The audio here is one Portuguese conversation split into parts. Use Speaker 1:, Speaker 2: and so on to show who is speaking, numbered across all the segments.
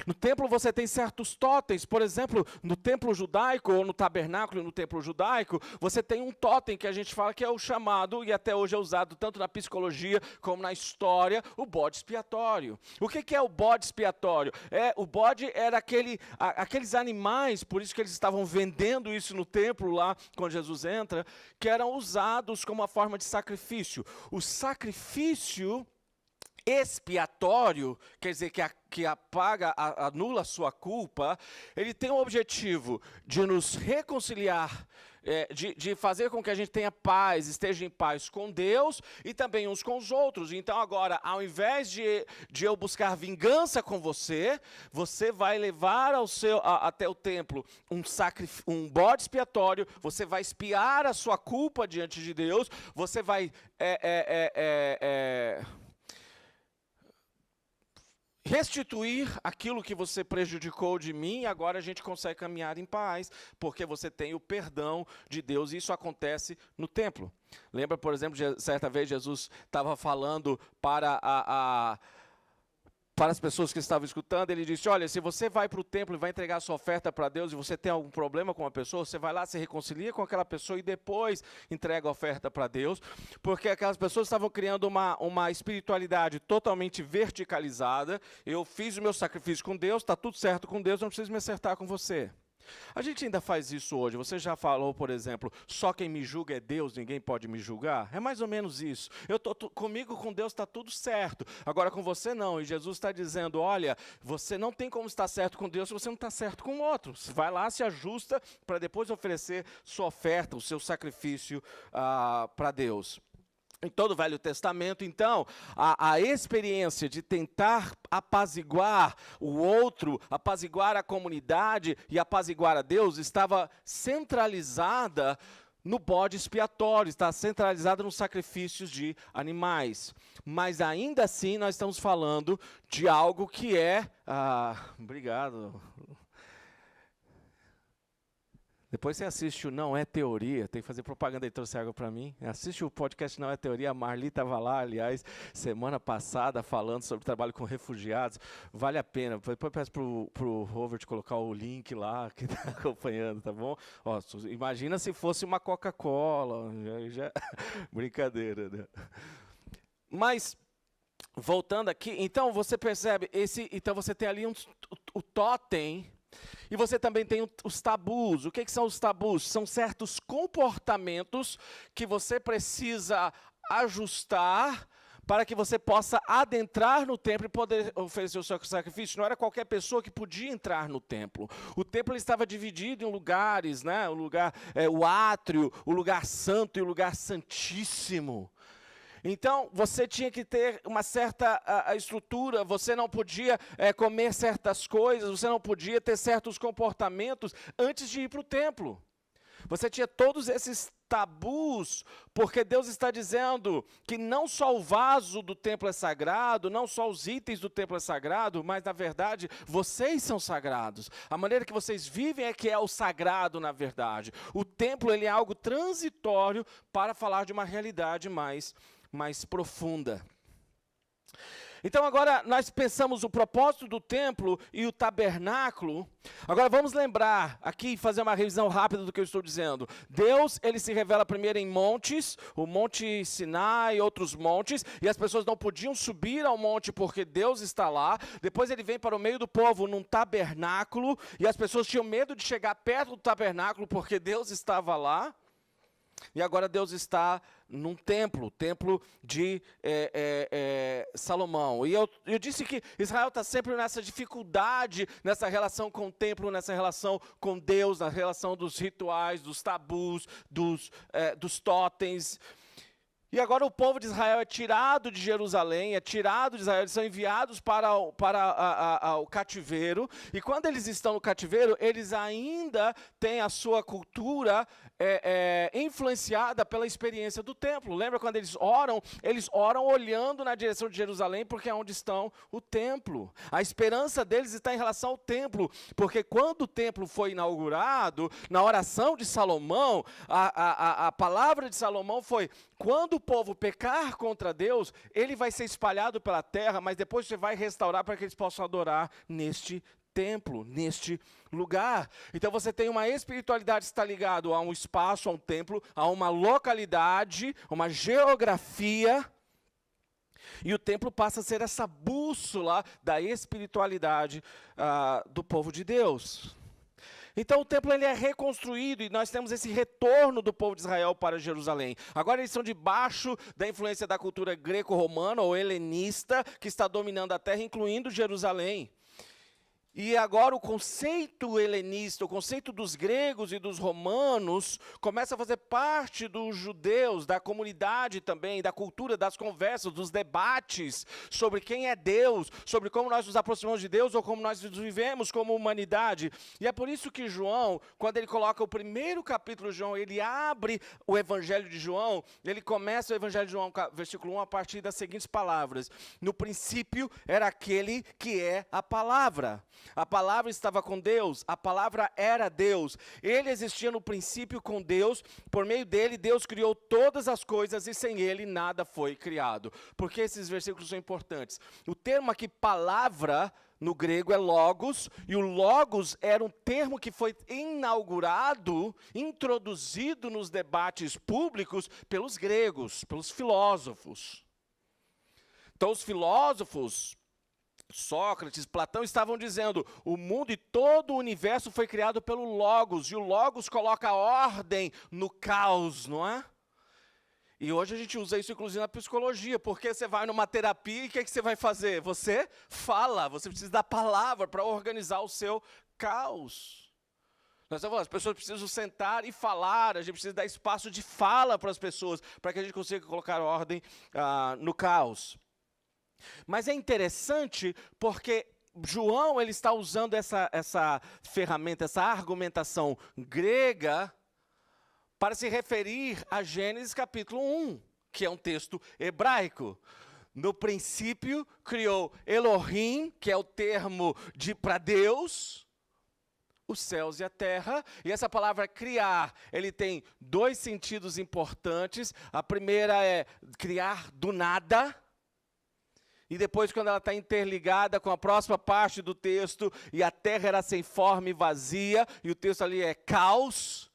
Speaker 1: No templo você tem certos totens, por exemplo, no templo judaico, ou no tabernáculo no templo judaico, você tem um totem que a gente fala que é o chamado, e até hoje é usado tanto na psicologia como na história, o bode expiatório. O que é o bode expiatório? O bode era aqueles animais, por isso que eles estavam vendendo isso no templo lá, quando Jesus entra, que eram usados como uma forma de sacrifício. O sacrifício expiatório, quer dizer, que apaga, anula a sua culpa, ele tem o objetivo de nos reconciliar, de fazer com que a gente tenha paz, esteja em paz com Deus e também uns com os outros. Então agora, ao invés de eu buscar vingança com você, você vai levar até o templo um bode expiatório, você vai expiar a sua culpa diante de Deus, você vai restituir aquilo que você prejudicou de mim, e agora a gente consegue caminhar em paz, porque você tem o perdão de Deus, e isso acontece no templo. Lembra, por exemplo, certa vez Jesus estava falando para as pessoas que estavam escutando, ele disse, olha, se você vai para o templo e vai entregar a sua oferta para Deus, e você tem algum problema com uma pessoa, você vai lá, se reconcilia com aquela pessoa e depois entrega a oferta para Deus, porque aquelas pessoas estavam criando uma espiritualidade totalmente verticalizada. Eu fiz o meu sacrifício com Deus, está tudo certo com Deus, não preciso me acertar com você. A gente ainda faz isso hoje. Você já falou, por exemplo, só quem me julga é Deus, ninguém pode me julgar? É mais ou menos isso. Comigo, com Deus, está tudo certo. Agora com você não. E Jesus está dizendo, olha, você não tem como estar certo com Deus se você não está certo com o outro. Você vai lá, se ajusta, para depois oferecer sua oferta, o seu sacrifício para Deus. Em todo o Velho Testamento, então, a experiência de tentar apaziguar o outro, apaziguar a comunidade e apaziguar a Deus, estava centralizada no bode expiatório, está centralizada nos sacrifícios de animais. Mas ainda assim nós estamos falando de algo que é... obrigado. Depois você assiste o Não é Teoria, tem que fazer propaganda aí, trouxe água para mim. Assiste o podcast Não é Teoria, a Marli estava lá, aliás, semana passada, falando sobre trabalho com refugiados. Vale a pena. Depois peço para o Robert colocar o link lá, que está acompanhando, tá bom? Ó, imagina se fosse uma Coca-Cola, brincadeira, né? Mas, voltando aqui, então você percebe, então você tem ali o totem. E você também tem os tabus. O que são os tabus? São certos comportamentos que você precisa ajustar para que você possa adentrar no templo e poder oferecer o seu sacrifício. Não era qualquer pessoa que podia entrar no templo. O templo estava dividido em lugares, né? O átrio, o lugar santo e o lugar santíssimo. Então, você tinha que ter uma certa estrutura, você não podia comer certas coisas, você não podia ter certos comportamentos antes de ir para o templo. Você tinha todos esses tabus, porque Deus está dizendo que não só o vaso do templo é sagrado, não só os itens do templo é sagrado, mas, na verdade, vocês são sagrados. A maneira que vocês vivem é que é o sagrado, na verdade. O templo ele é algo transitório para falar de uma realidade mais profunda. Então agora nós pensamos o propósito do templo e o tabernáculo. Agora vamos lembrar aqui, fazer uma revisão rápida do que eu estou dizendo. Deus, ele se revela primeiro em montes, o Monte Sinai e outros montes, e as pessoas não podiam subir ao monte porque Deus está lá. Depois ele vem para o meio do povo num tabernáculo, e as pessoas tinham medo de chegar perto do tabernáculo porque Deus estava lá. E agora Deus está num templo, o templo de Salomão. E eu disse que Israel está sempre nessa dificuldade, nessa relação com o templo, nessa relação com Deus, na relação dos rituais, dos tabus, dos totens. E agora o povo de Israel é tirado de Jerusalém, é tirado de Israel, eles são enviados para o cativeiro. E quando eles estão no cativeiro, eles ainda têm a sua cultura influenciada pela experiência do templo. Lembra quando eles oram olhando na direção de Jerusalém, porque é onde está o templo. A esperança deles está em relação ao templo, porque quando o templo foi inaugurado, na oração de Salomão, a palavra de Salomão foi: quando o povo pecar contra Deus, ele vai ser espalhado pela terra, mas depois você vai restaurar para que eles possam adorar neste templo, neste lugar. Então você tem uma espiritualidade que está ligado a um espaço, a um templo, a uma localidade, uma geografia, e o templo passa a ser essa bússola da espiritualidade do povo de Deus. Então o templo ele é reconstruído e nós temos esse retorno do povo de Israel para Jerusalém. Agora eles estão debaixo da influência da cultura greco-romana ou helenista que está dominando a terra, incluindo Jerusalém. E agora o conceito helenista, o conceito dos gregos e dos romanos, começa a fazer parte dos judeus, da comunidade também, da cultura, das conversas, dos debates sobre quem é Deus, sobre como nós nos aproximamos de Deus ou como nós vivemos como humanidade. E é por isso que João, quando ele coloca o primeiro capítulo de João, ele abre o Evangelho de João, ele começa o Evangelho de João, versículo 1, a partir das seguintes palavras: no princípio era aquele que é a palavra. A palavra estava com Deus, a palavra era Deus. Ele existia no princípio com Deus, por meio dele Deus criou todas as coisas e sem ele nada foi criado. Por que esses versículos são importantes? O termo aqui palavra no grego é logos, e o logos era um termo que foi inaugurado, introduzido nos debates públicos pelos gregos, pelos filósofos. Então os filósofos, Sócrates, Platão estavam dizendo, o mundo e todo o universo foi criado pelo Logos, e o Logos coloca ordem no caos, não é? E hoje a gente usa isso inclusive na psicologia, porque você vai numa terapia e o que você vai fazer? Você fala, você precisa da palavra para organizar o seu caos. Nós estamos falando, as pessoas precisam sentar e falar, a gente precisa dar espaço de fala para as pessoas, para que a gente consiga colocar ordem no caos. Mas é interessante porque João ele está usando essa ferramenta, essa argumentação grega para se referir a Gênesis capítulo 1, que é um texto hebraico. No princípio criou Elohim, que é o termo para Deus, os céus e a terra, e essa palavra criar, ele tem dois sentidos importantes. A primeira é criar do nada, e depois quando ela está interligada com a próxima parte do texto, e a terra era sem forma e vazia, e o texto ali é caos,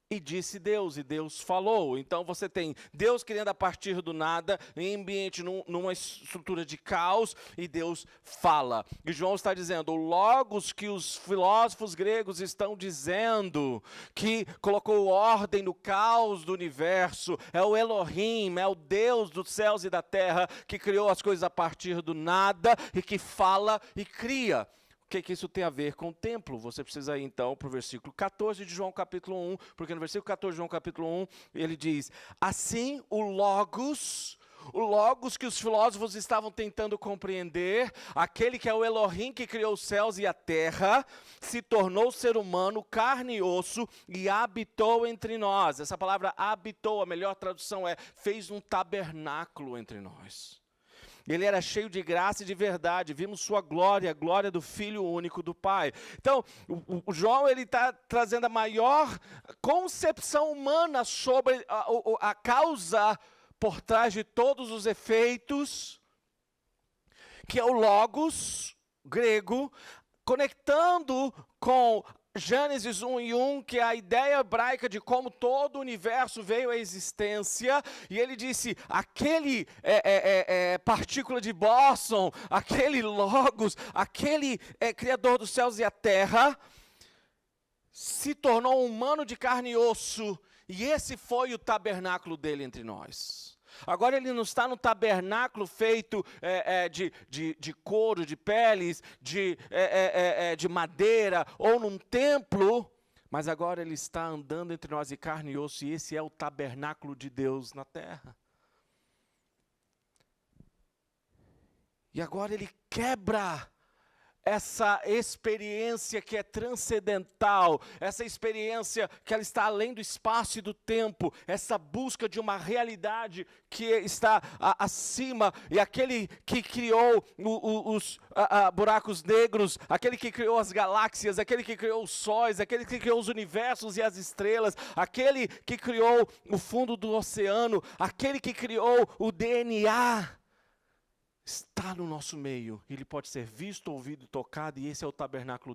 Speaker 1: e disse Deus, e Deus falou. Então você tem Deus criando a partir do nada, em ambiente, numa estrutura de caos, e Deus fala. E João está dizendo, o logos que os filósofos gregos estão dizendo, que colocou ordem no caos do universo, é o Elohim, é o Deus dos céus e da terra, que criou as coisas a partir do nada, e que fala e cria. O que isso tem a ver com o templo? Você precisa ir então para o versículo 14 de João capítulo 1, porque no versículo 14 de João capítulo 1, ele diz, assim o Logos que os filósofos estavam tentando compreender, aquele que é o Elohim que criou os céus e a terra, se tornou ser humano, carne e osso, e habitou entre nós. Essa palavra habitou, a melhor tradução é, fez um tabernáculo entre nós. Ele era cheio de graça e de verdade, vimos sua glória, a glória do Filho único do Pai. Então, o João está trazendo a maior concepção humana sobre a causa por trás de todos os efeitos, que é o Logos grego, conectando com Gênesis 1:1, que é a ideia hebraica de como todo o universo veio à existência, e ele disse, aquele partícula de bóson, aquele Logos, aquele criador dos céus e a terra, se tornou um humano de carne e osso, e esse foi o tabernáculo dele entre nós. Agora ele não está no tabernáculo feito de couro, de peles, de madeira, ou num templo, mas agora ele está andando entre nós de carne e osso, e esse é o tabernáculo de Deus na terra. E agora ele quebra essa experiência que é transcendental, essa experiência que ela está além do espaço e do tempo, essa busca de uma realidade que está acima, e aquele que criou os buracos negros, aquele que criou as galáxias, aquele que criou os sóis, aquele que criou os universos e as estrelas, aquele que criou o fundo do oceano, aquele que criou o DNA, está no nosso meio. Ele pode ser visto, ouvido, tocado, e esse é o tabernáculo dele.